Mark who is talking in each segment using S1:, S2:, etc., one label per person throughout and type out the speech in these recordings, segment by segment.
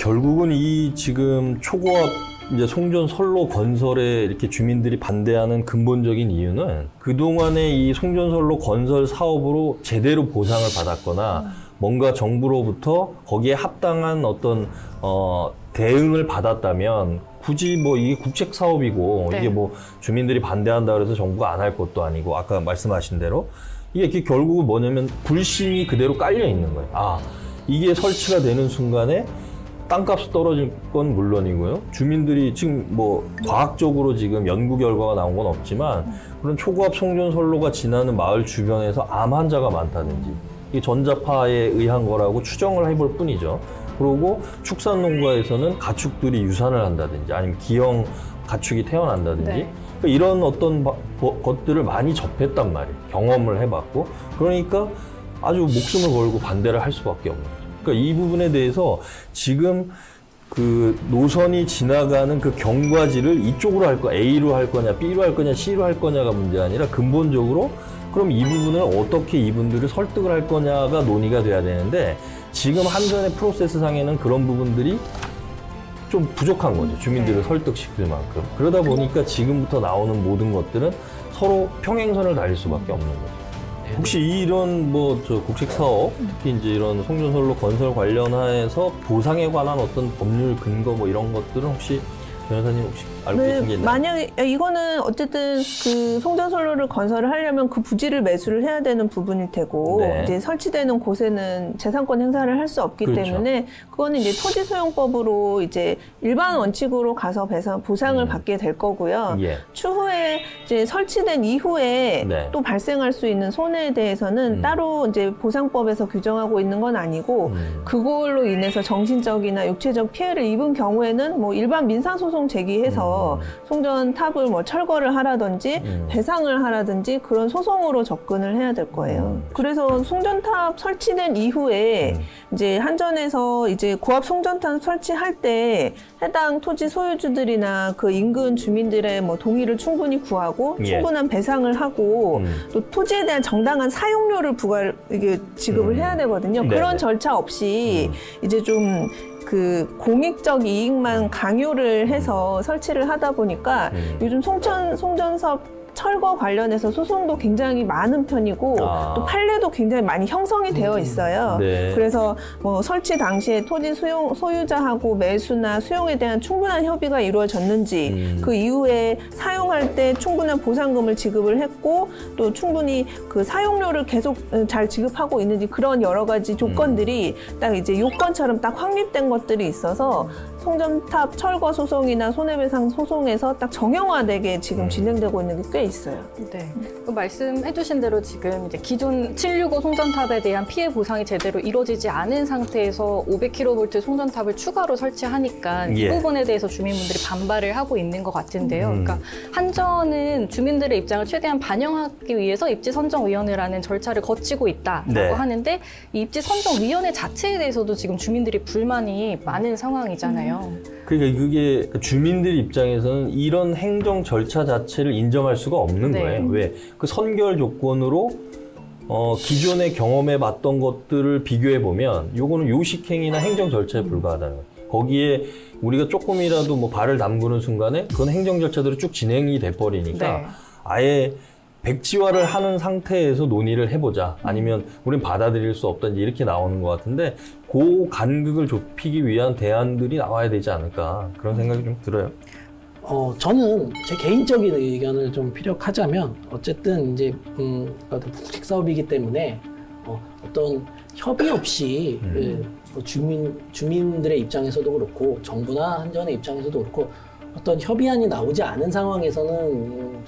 S1: 결국은 이 지금 초고압 이제 송전 선로 건설에 이렇게 주민들이 반대하는 근본적인 이유는 그동안의 이 송전 선로 건설 사업으로 제대로 보상을 받았거나 뭔가 정부로부터 거기에 합당한 어떤 대응을 받았다면 굳이 뭐 이게 국책 사업이고 이게 뭐 주민들이 반대한다 그래서 정부가 안 할 것도 아니고 아까 말씀하신 대로 이게 결국은 뭐냐면 불신이 그대로 깔려 있는 거예요. 아, 이게 설치가 되는 순간에 땅값이 떨어질 건 물론이고요. 주민들이 지금 뭐 과학적으로 지금 연구 결과가 나온 건 없지만 그런 초고압 송전선로가 지나는 마을 주변에서 암 환자가 많다든지 이게 전자파에 의한 거라고 추정을 해볼 뿐이죠. 그리고 축산농가에서는 가축들이 유산을 한다든지 아니면 기형 가축이 태어난다든지 그러니까 이런 어떤 것들을 많이 접했단 말이에요. 경험을 해봤고 그러니까 아주 목숨을 걸고 반대를 할 수밖에 없는 거죠. 그러니까 이 부분에 대해서 지금 그 노선이 지나가는 그 경과지를 이쪽으로 할 거냐, A로 할 거냐, B로 할 거냐, C로 할 거냐가 문제가 아니라 근본적으로 그럼 이 부분을 어떻게 이분들을 설득을 할 거냐가 논의가 돼야 되는데 지금 한전의 프로세스 상에는 그런 부분들이 좀 부족한 거죠. 주민들을 설득시킬 만큼. 그러다 보니까 지금부터 나오는 모든 것들은 서로 평행선을 달릴 수밖에 없는 거죠. 혹시 이런 뭐 저 국책 사업, 특히 이제 이런 송전선로 건설 관련해서 보상에 관한 어떤 법률 근거 뭐 이런 것들은 혹시 변호사님 혹시 알고 계신 게 있나요?
S2: 만약에 이거는 어쨌든 그 송전선로를 건설을 하려면 그 부지를 매수를 해야 되는 부분일 테고 이제 설치되는 곳에는 재산권 행사를 할 수 없기 때문에 그거는 이제 토지소용법으로 이제 일반 원칙으로 가서 보상을 받게 될 거고요. 추후에 이제 설치된 이후에 또 발생할 수 있는 손해에 대해서는 따로 이제 보상법에서 규정하고 있는 건 아니고 그걸로 인해서 정신적이나 육체적 피해를 입은 경우에는 뭐 일반 민사소송 제기해서 송전탑을 뭐 철거를 하라든지 배상을 하라든지 그런 소송으로 접근을 해야 될 거예요. 그래서 송전탑 설치된 이후에 이제 한전에서 이제 고압 송전탑 설치할 때 해당 토지 소유주들이나 그 인근 주민들의 뭐 동의를 충분히 구하고 충분한 배상을 하고 또 토지에 대한 정당한 사용료를 지급을 해야 되거든요. 그런 절차 없이 이제 좀 그 공익적 이익만 강요를 해서 설치를 하다 보니까 요즘 송전섭 철거 관련해서 소송도 굉장히 많은 편이고 또 판례도 굉장히 많이 형성이 되어 있어요. 그래서 뭐 설치 당시에 토지 소유자하고 매수나 수용에 대한 충분한 협의가 이루어졌는지 그 이후에 사용할 때 충분한 보상금을 지급을 했고 또 충분히 그 사용료를 계속 잘 지급하고 있는지 그런 여러 가지 조건들이 딱 이제 요건처럼 딱 확립된 것들이 있어서 송전탑 철거 소송이나 손해배상 소송에서 딱 정형화되게 지금 진행되고 있는 게 꽤 있어요.
S3: 네. 말씀해주신 대로 지금 이제 기존 765 송전탑에 대한 피해 보상이 제대로 이루어지지 않은 상태에서 500kV 송전탑을 추가로 설치하니까 이 부분에 대해서 주민분들이 반발을 하고 있는 것 같은데요. 그러니까 한전은 주민들의 입장을 최대한 반영하기 위해서 입지선정위원회라는 절차를 거치고 있다라고 하는데 이 입지선정위원회 자체에 대해서도 지금 주민들이 불만이 많은 상황이잖아요.
S1: 그러니까 그게 주민들 입장에서는 이런 행정 절차 자체를 인정할 수가 없는 거예요. 왜? 그 선결 조건으로 기존에 경험해 봤던 것들을 비교해 보면 요거는 요식행위나 행정 절차에 불과하다는 거예요. 거기에 우리가 조금이라도 뭐 발을 담그는 순간에 그건 행정 절차대로 쭉 진행이 돼 버리니까 아예 백지화를 하는 상태에서 논의를 해보자. 아니면 우린 받아들일 수 없다. 이제 이렇게 나오는 것 같은데 그 간극을 좁히기 위한 대안들이 나와야 되지 않을까 그런 생각이 좀 들어요.
S4: 저는 제 개인적인 의견을 좀 피력하자면 어쨌든 이제 국책 사업이기 때문에 어떤 협의 없이 주민들의 입장에서도 그렇고 정부나 한전의 입장에서도 그렇고 어떤 협의안이 나오지 않은 상황에서는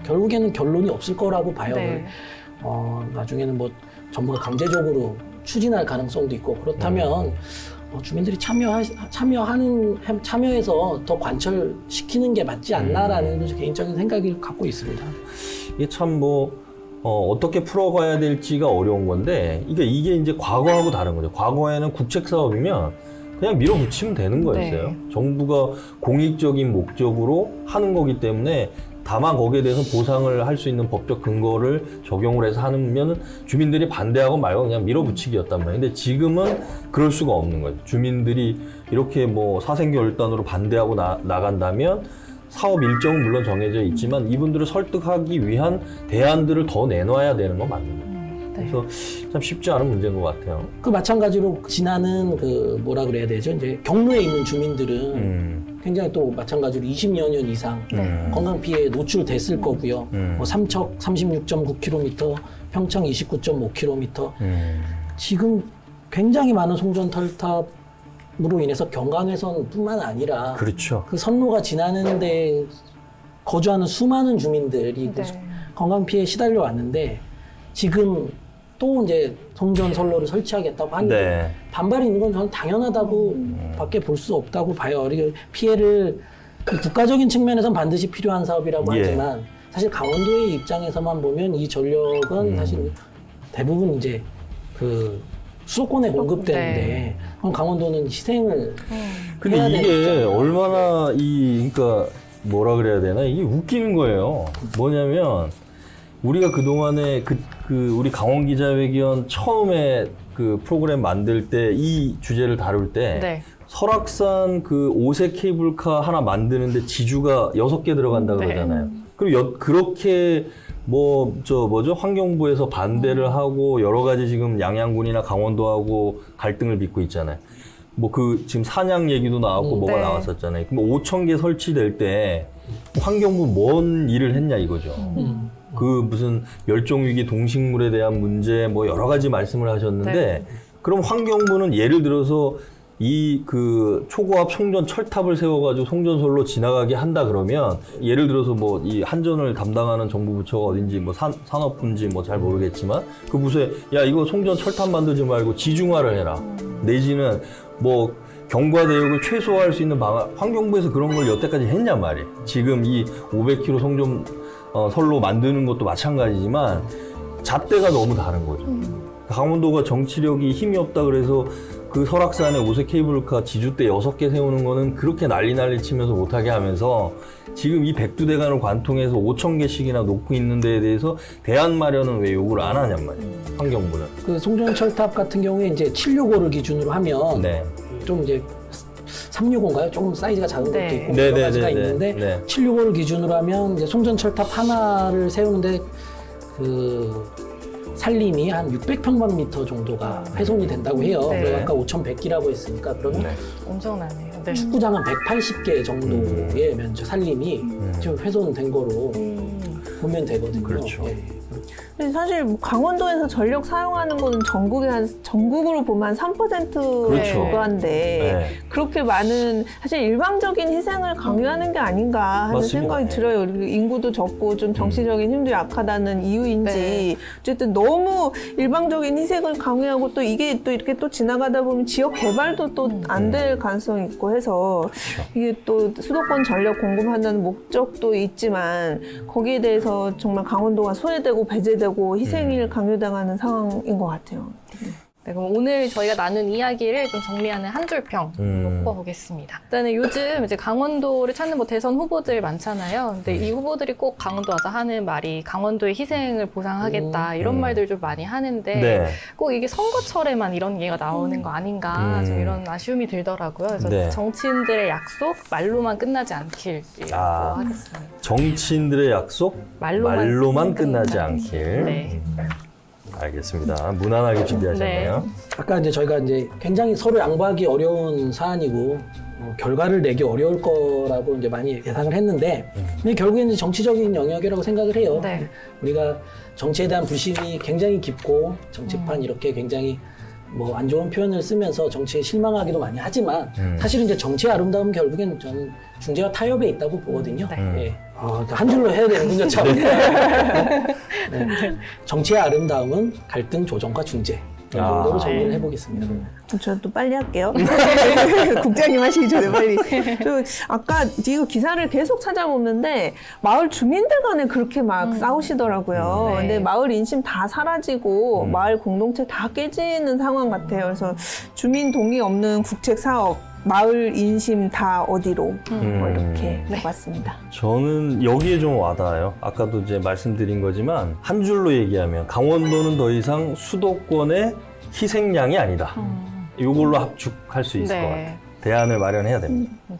S4: 결국에는 결론이 없을 거라고 봐요. 나중에는 뭐 정부가 강제적으로 추진할 가능성도 있고 그렇다면 주민들이 참여해서 더 관철시키는 게 맞지 않나라는 개인적인 생각을 갖고 있습니다.
S1: 이게 참 어떻게 풀어가야 될지가 어려운 건데 이게 이제 과거하고 다른 거죠. 과거에는 국책 사업이면 그냥 밀어붙이면 되는 거였어요. 정부가 공익적인 목적으로 하는 거기 때문에 다만 거기에 대해서 보상을 할 수 있는 법적 근거를 적용을 해서 하면 주민들이 반대하고 말고 그냥 밀어붙이기였단 말이에요. 근데 지금은 그럴 수가 없는 거예요. 주민들이 이렇게 뭐 사생결단으로 반대하고 나간다면 사업 일정은 물론 정해져 있지만 이분들을 설득하기 위한 대안들을 더 내놔야 되는 건 맞는 거예요. 그래서 참 쉽지 않은 문제인 것 같아요.
S4: 그 마찬가지로 지나는 그 뭐라 그래야 되죠? 이제 경로에 있는 주민들은 굉장히 또 마찬가지로 20여 년 이상 건강 피해에 노출됐을 거고요. 뭐 삼척 36.9km, 평창 29.5km. 지금 굉장히 많은 송전 털탑으로 인해서 경강회선뿐만 아니라
S1: 그렇죠.
S4: 그 선로가 지나는데 거주하는 수많은 주민들이 그 건강 피해에 시달려 왔는데 지금 또 이제 송전 선로를 설치하겠다고 하는데 반발이 있는 건 저는 당연하다고 밖에 볼 수 없다고 봐요. 피해를 국가적인 측면에서는 반드시 필요한 사업이라고 하지만 사실 강원도의 입장에서만 보면 이 전력은 사실 대부분 이제 그 수도권에 공급되는데 그럼 강원도는 희생을
S1: 근데
S4: 해야
S1: 이게
S4: 되죠.
S1: 얼마나 그러니까 뭐라 그래야 되나 이게 웃기는 거예요. 뭐냐면 우리가 그동안에 우리 강원기자회견 처음에 그 프로그램 만들 때 이 주제를 다룰 때 설악산 그 5세 케이블카 하나 만드는데 지주가 6개 들어간다 그러잖아요. 그리고 그렇게 환경부에서 반대를 하고 여러 가지 지금 양양군이나 강원도하고 갈등을 빚고 있잖아요. 지금 산양 얘기도 나왔고 뭐가 나왔었잖아요. 그럼 5,000개 설치될 때 환경부 뭔 일을 했냐 이거죠. 무슨 멸종위기 동식물에 대한 문제 여러 가지 말씀을 하셨는데 그럼 환경부는 예를 들어서 초고압 송전 철탑을 세워가지고 송전솔로 지나가게 한다 그러면 예를 들어서 이 한전을 담당하는 정부 부처가 어딘지 산업부인지 잘 모르겠지만 그 부서에 야 이거 송전 철탑 만들지 말고 지중화를 해라 내지는 경과대역을 최소화할 수 있는 방안 환경부에서 그런 걸 여태까지 했냔 말이에요. 지금 이 500km 송전 선로 만드는 것도 마찬가지지만 잣대가 너무 다른 거죠. 강원도가 정치력이 힘이 없다 그래서 그 설악산에 5세 케이블카 지주대 6개 세우는 거는 그렇게 난리 치면서 못하게 하면서 지금 이 백두대간을 관통해서 5,000개씩이나 놓고 있는 데에 대해서 대안 마련은 왜 요구를 안 하냔 말이에요. 환경부는.
S4: 그 송전철탑 같은 경우에 이제 765를 기준으로 하면 좀 이제 365인가요? 조금 사이즈가 작은 것도 있고 여러 가지가 있는데 765를 기준으로 하면 이제 송전철탑 하나를 세우는데 그 산림이 한 600평방미터 정도가 훼손이 된다고 해요. 그리고 아까 5,100기라고 했으니까 그러면
S3: 엄청나네요.
S4: 축구장 한 180개 정도의 면적 산림이 지금 훼손된 거로 보면 되거든요.
S1: 그렇죠.
S2: 근데 사실 강원도에서 전력 사용하는 거는 전국으로 보면 한 3%가 한데 그렇게 많은 사실 일방적인 희생을 강요하는 게 아닌가 하는 생각이 들어요. 인구도 적고 좀 정치적인 힘도 약하다는 이유인지 어쨌든 너무 일방적인 희생을 강요하고 또 이게 또 이렇게 또 지나가다 보면 지역 개발도 또 안 될 가능성이 있고 해서 이게 또 수도권 전력 공급한다는 목적도 있지만 거기에 대해서 정말 강원도가 소외되고 배제되고 희생을 강요당하는 상황인 것 같아요.
S3: 네, 그럼 오늘 저희가 나눈 이야기를 좀 정리하는 한 줄평 뽑아보겠습니다. 일단은 요즘 이제 강원도를 찾는 대선 후보들 많잖아요. 근데 이 후보들이 꼭 강원도 와서 하는 말이 강원도의 희생을 보상하겠다 이런 말들 좀 많이 하는데 꼭 이게 선거철에만 이런 얘기가 나오는 거 아닌가 좀 이런 아쉬움이 들더라고요. 그래서 정치인들의 약속 말로만 끝나지 않길이라고 하겠습니다.
S1: 정치인들의 약속 말로만 끝나지 않길. 알겠습니다. 무난하게 준비하셨네요.
S4: 아까 이제 저희가 이제 굉장히 서로 양보하기 어려운 사안이고 결과를 내기 어려울 거라고 이제 많이 예상을 했는데 근데 결국에는 이제 정치적인 영역이라고 생각을 해요. 우리가 정치에 대한 불신이 굉장히 깊고 정치판 이렇게 굉장히 안 좋은 표현을 쓰면서 정치에 실망하기도 많이 하지만 사실은 이제 정치의 아름다움은 결국엔 저는 중재와 타협에 있다고 보거든요. 한 줄로 해야 되는군요, 참. 정치의 아름다움은 갈등 조정과 중재. 이 정도로 정리를 해보겠습니다.
S2: 저도 빨리 할게요. 국장님 하시기 전에 빨리. 아까 이거 기사를 계속 찾아보는데 마을 주민들 간에 그렇게 막 싸우시더라고요. 근데 마을 인심 다 사라지고 마을 공동체 다 깨지는 상황 같아요. 그래서 주민 동의 없는 국책 사업 마을 인심 다 어디로 뭐 이렇게 해봤습니다.
S1: 저는 여기에 좀 와닿아요. 아까도 이제 말씀드린 거지만 한 줄로 얘기하면 강원도는 더 이상 수도권의 희생양이 아니다. 이걸로 합축할 수 있을 것 같아요. 대안을 마련해야 됩니다.
S3: 네.